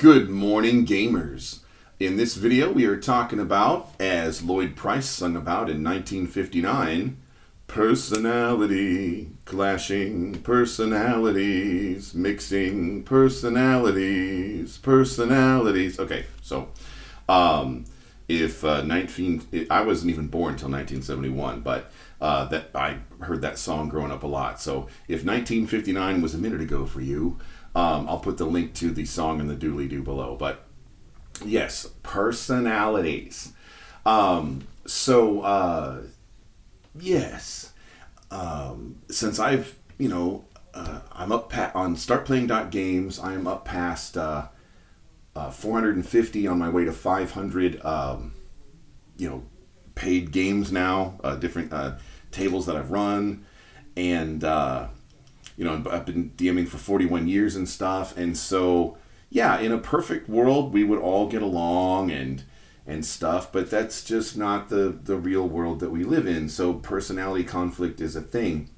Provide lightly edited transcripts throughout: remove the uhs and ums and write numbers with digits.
Good morning, gamers. In this video, we are talking about, as Lloyd Price sung about in 1959, personality, clashing personalities, mixing personalities. Okay, so if I wasn't even born until 1971, but that I heard that song growing up a lot. So if 1959 was a minute ago for you, I'll put the link to the song in the doobly-doo below. But yes, personalities. Yes. Since I'm up on startplaying.games, I am up past 450 on my way to 500, paid games now, different tables that I've run. And, I've been DMing for 41 years and stuff. And so, yeah, in a perfect world, we would all get along and stuff, but that's just not the real world that we live in. So personality conflict is a thing.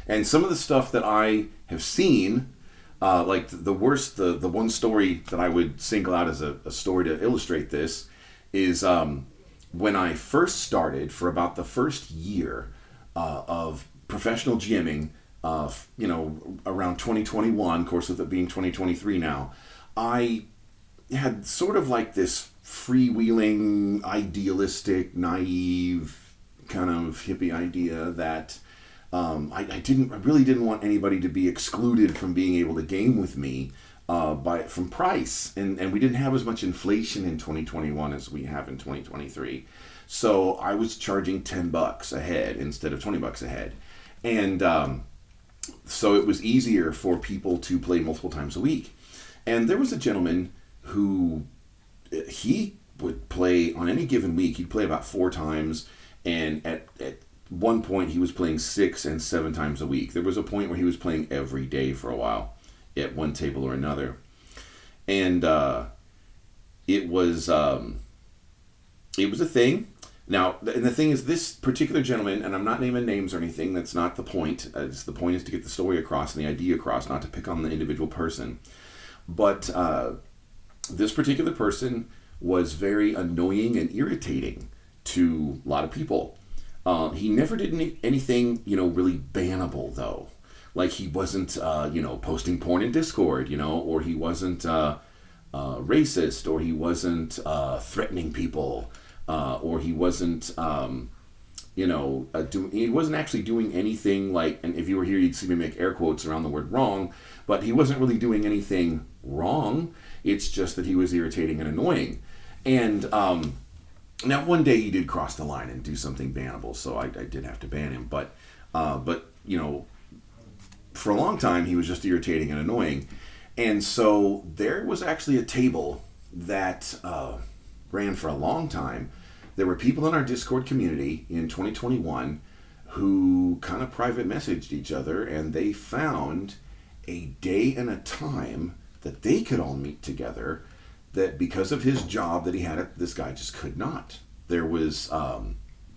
And some of the stuff that I have seen, like the one story that I would single out as a story to illustrate this is when I first started, for about the first year of professional GMing, around 2021, of course, with it being 2023 now, I had sort of like this freewheeling, idealistic, naive kind of hippie idea that I really didn't want anybody to be excluded from being able to game with me from price, and we didn't have as much inflation in 2021 as we have in 2023. So I was charging $10 a head instead of $20 a head, and so it was easier for people to play multiple times a week. And there was a gentleman who he would play on any given week. He'd play about 4 times, and at one point he was playing 6 and 7 times a week. There was a point where he was playing every day for a while at one table or another. And it was a thing. Now, and the thing is, this particular gentleman, and I'm not naming names or anything, that's not the point. The point is to get the story across and the idea across, not to pick on the individual person. But this particular person was very annoying and irritating to a lot of people. He never did anything, really bannable, though. Like, he wasn't, posting porn in Discord, or he wasn't racist, or he wasn't threatening people. Or he wasn't, he wasn't actually doing anything like, and if you were here, you'd see me make air quotes around the word wrong, but he wasn't really doing anything wrong. It's just that he was irritating and annoying. And now one day he did cross the line and do something bannable, so I did have to ban him. But for a long time, he was just irritating and annoying. And so there was actually a table that ran for a long time. There were people in our Discord community in 2021 who kind of private messaged each other, and they found a day and a time that they could all meet together, that because of his job that he had, this guy just could not. There was,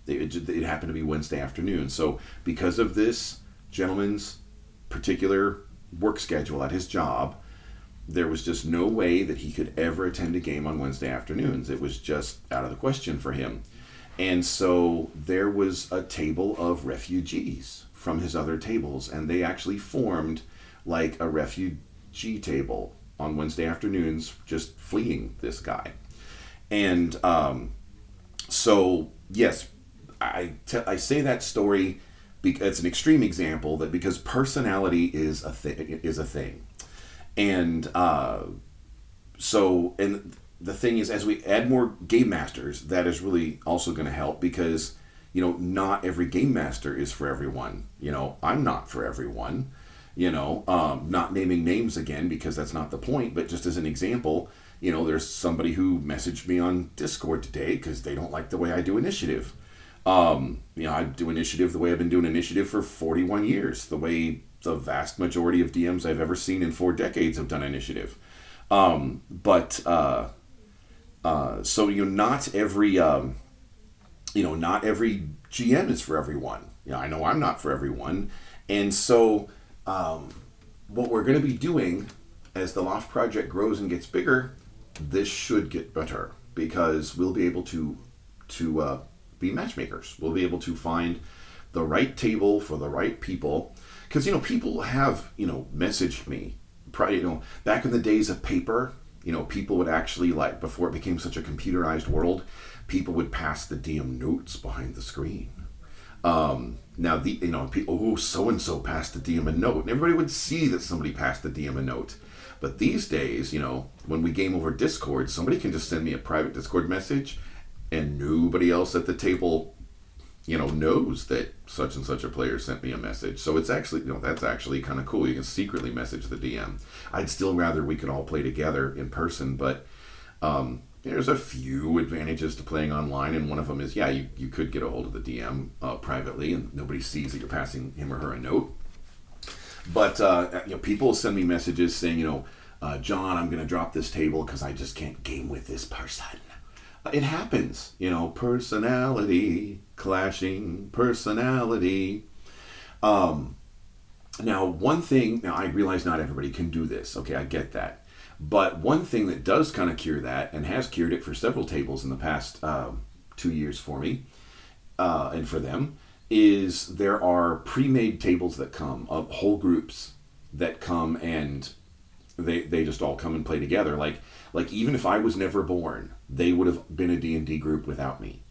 it happened to be Wednesday afternoon. So because of this gentleman's particular work schedule at his job, there was just no way that he could ever attend a game on Wednesday afternoons. It was just out of the question for him. And so there was a table of refugees from his other tables, and they actually formed like a refugee table on Wednesday afternoons, just fleeing this guy. And so, yes, I say that story because it's an extreme example, that because personality is a thing. And and the thing is, as we add more game masters, that is really also going to help, because not every game master is for everyone. I'm not for everyone. Not naming names again, because that's not the point, but just as an example, there's somebody who messaged me on Discord today because they don't like the way I do initiative. I do initiative the way I've been doing initiative for 41 years, the way the vast majority of DMs I've ever seen in 4 decades have done initiative. So not every GM is for everyone. I know I'm not for everyone. And so what we're going to be doing as the Loft project grows and gets bigger, this should get better because we'll be able to be matchmakers. We'll be able to find the right table for the right people. Because, people have, messaged me. Probably, back in the days of paper, people would actually, like, before it became such a computerized world, people would pass the DM notes behind the screen. Now, people, so-and-so passed the DM a note. And everybody would see that somebody passed the DM a note. But these days, when we game over Discord, somebody can just send me a private Discord message and nobody else at the table, knows that such and such a player sent me a message. So it's actually, that's actually kind of cool. You can secretly message the DM. I'd still rather we could all play together in person, but there's a few advantages to playing online, and one of them is, you could get a hold of the DM privately, and nobody sees that you're passing him or her a note. But people send me messages saying, John, I'm going to drop this table because I just can't game with this person. It happens, personality, clashing personality. Now, I realize not everybody can do this. Okay, I get that. But one thing that does kind of cure that, and has cured it for several tables in the past 2 years for me, and for them, is there are pre-made tables that come, whole groups that come, and they just all come and play together. Like even if I was never born, they would have been a D&D group without me.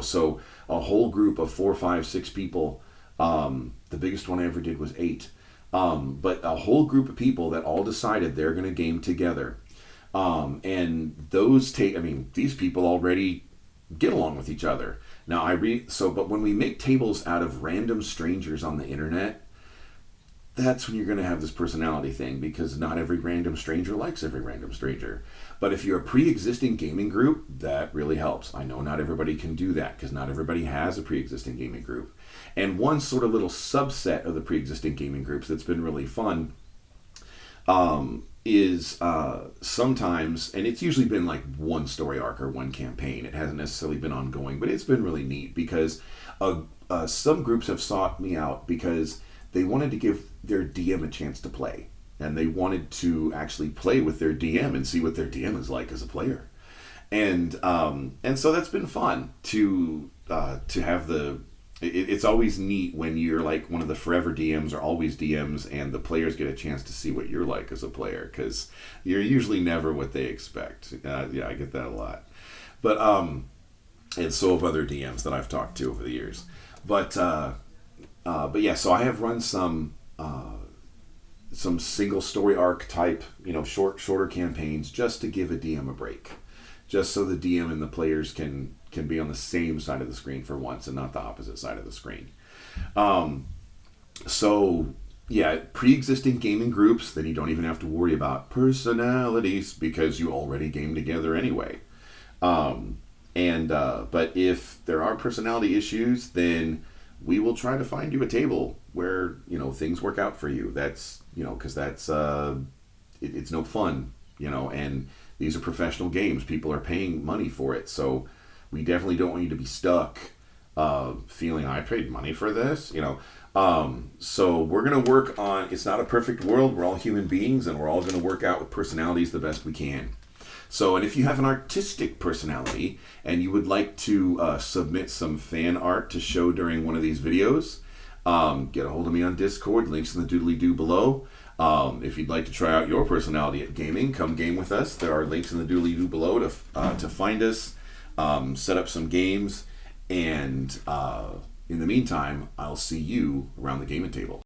So a whole group of 4, 5, 6 people. The biggest one I ever did was 8. But a whole group of people that all decided they're going to game together. And these people already get along with each other. Now but when we make tables out of random strangers on the internet, that's when you're going to have this personality thing, because not every random stranger likes every random stranger. But if you're a pre-existing gaming group, that really helps. I know not everybody can do that because not everybody has a pre-existing gaming group. And one sort of little subset of the pre-existing gaming groups that's been really fun is sometimes, and it's usually been like one story arc or one campaign. It hasn't necessarily been ongoing, but it's been really neat because some groups have sought me out because they wanted to give their DM a chance to play. And they wanted to actually play with their DM and see what their DM is like as a player. And so that's been fun to have it's always neat when you're like one of the forever DMs or always DMs and the players get a chance to see what you're like as a player, because you're usually never what they expect. I get that a lot. But and so have other DMs that I've talked to over the years. But yeah, so I have run some single story arc type, shorter campaigns just to give a DM a break, just so the DM and the players can be on the same side of the screen for once and not the opposite side of the screen. So yeah, pre-existing gaming groups, then you don't even have to worry about personalities because you already game together anyway. But if there are personality issues, then we will try to find you a table where, things work out for you. That's, because that's, it's no fun, and these are professional games. People are paying money for it. So we definitely don't want you to be stuck, feeling I paid money for this, So we're going to work on, it's not a perfect world. We're all human beings and we're all going to work out with personalities the best we can. So, and if you have an artistic personality and you would like to submit some fan art to show during one of these videos, get a hold of me on Discord, links in the doodly-doo below. If you'd like to try out your personality at gaming, come game with us. There are links in the doodly-doo below to find us, set up some games, and in the meantime, I'll see you around the gaming table.